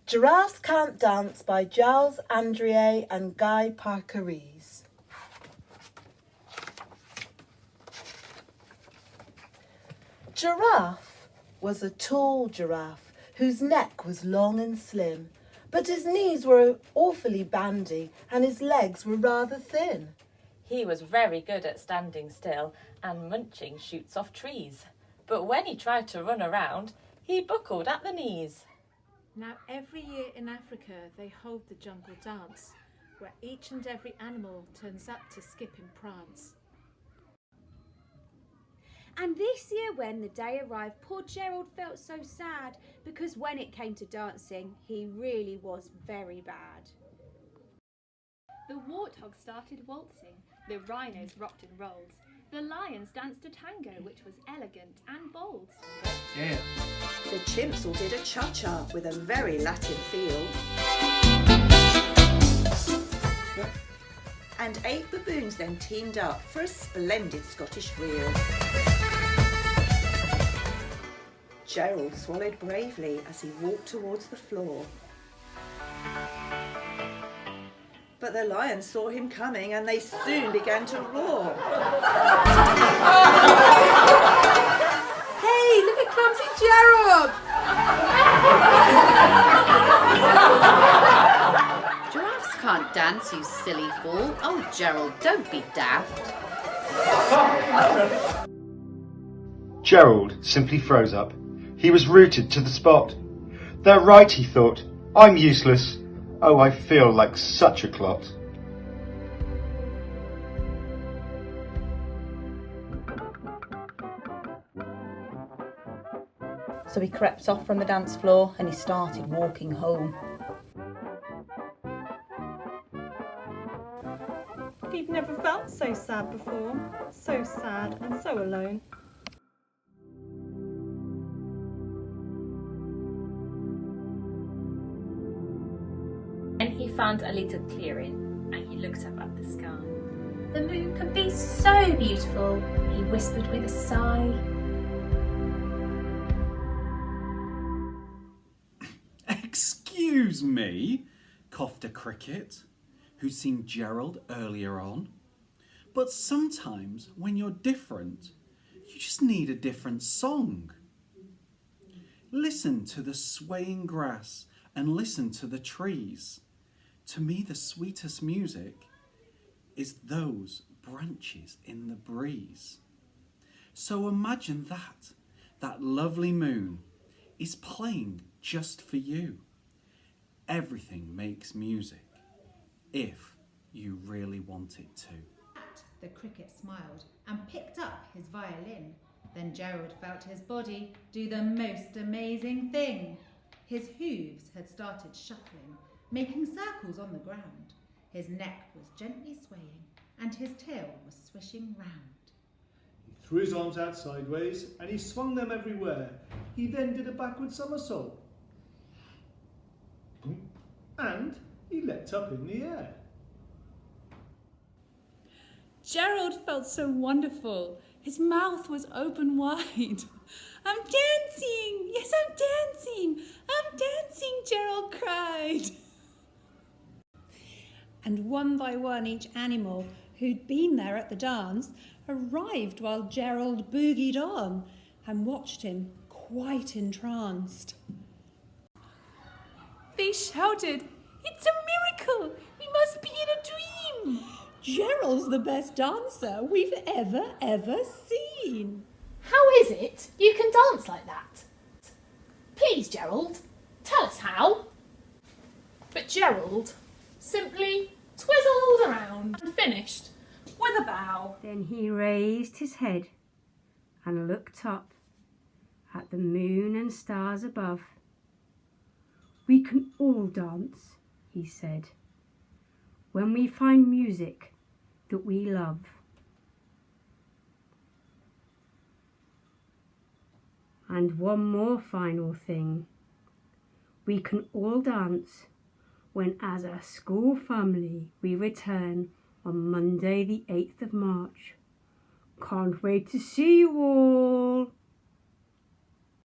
Giraffes Can't Dance by Giles Andrier and Guy Parkeries. Giraffe was a tall giraffe whose neck was long and slim, but his knees were awfully bandy and his legs were rather thin. He was very good at standing still and munching shoots off trees, but when he tried to run around, he buckled at the knees. Now every year in Africa they hold the jungle dance, where each and every animal turns up to skip and prance. And this year when the day arrived, poor Gerald felt so sad, because when it came to dancing, he really was very bad. The warthogs started waltzing, the rhinos rocked and rolled, the lions danced a tango which was elegant and bold. Yeah. The chimps all did a cha-cha with a very Latin feel. And 8 baboons then teamed up for a splendid Scottish reel. Gerald swallowed bravely as he walked towards the floor. But the lions saw him coming and they soon began to roar. Hey, look at clumsy Gerald! Giraffes can't dance, you silly fool. Oh, Gerald, don't be daft. Gerald simply froze up. He was rooted to the spot. They're right, he thought. I'm useless. Oh, I feel like such a clot. So he crept off from the dance floor and he started walking home. He'd never felt so sad before, so sad and so alone. Then he found a little clearing and he looked up at the sky. The moon could be so beautiful, he whispered with a sigh. Excuse me, coughed a cricket, who'd seen Gerald earlier on. But sometimes when you're different, you just need a different song. Listen to the swaying grass and listen to the trees. To me, the sweetest music is those branches in the breeze. So imagine that lovely moon is playing just for you. Everything makes music, if you really want it to. The cricket smiled and picked up his violin. Then Gerald felt his body do the most amazing thing. His hooves had started shuffling, making circles on the ground. His neck was gently swaying and his tail was swishing round. He threw his arms out sideways and he swung them everywhere. He then did a backward somersault. And he leapt up in the air. Gerald felt so wonderful. His mouth was open wide. I'm dancing! Yes, I'm dancing! I'm dancing, Gerald cried. And one by one each animal who'd been there at the dance arrived while Gerald boogied on and watched him quite entranced. They shouted, "It's a miracle! We must be in a dream!" Gerald's the best dancer we've ever seen. How is it you can dance like that? Please, Gerald, tell us how. But Gerald simply twizzled around and finished with a bow. Then he raised his head and looked up at the moon and stars above. We can all dance, he said, when we find music that we love. And one more final thing. We can all dance when as a school family we return on Monday the 8th of March. Can't wait to see you all.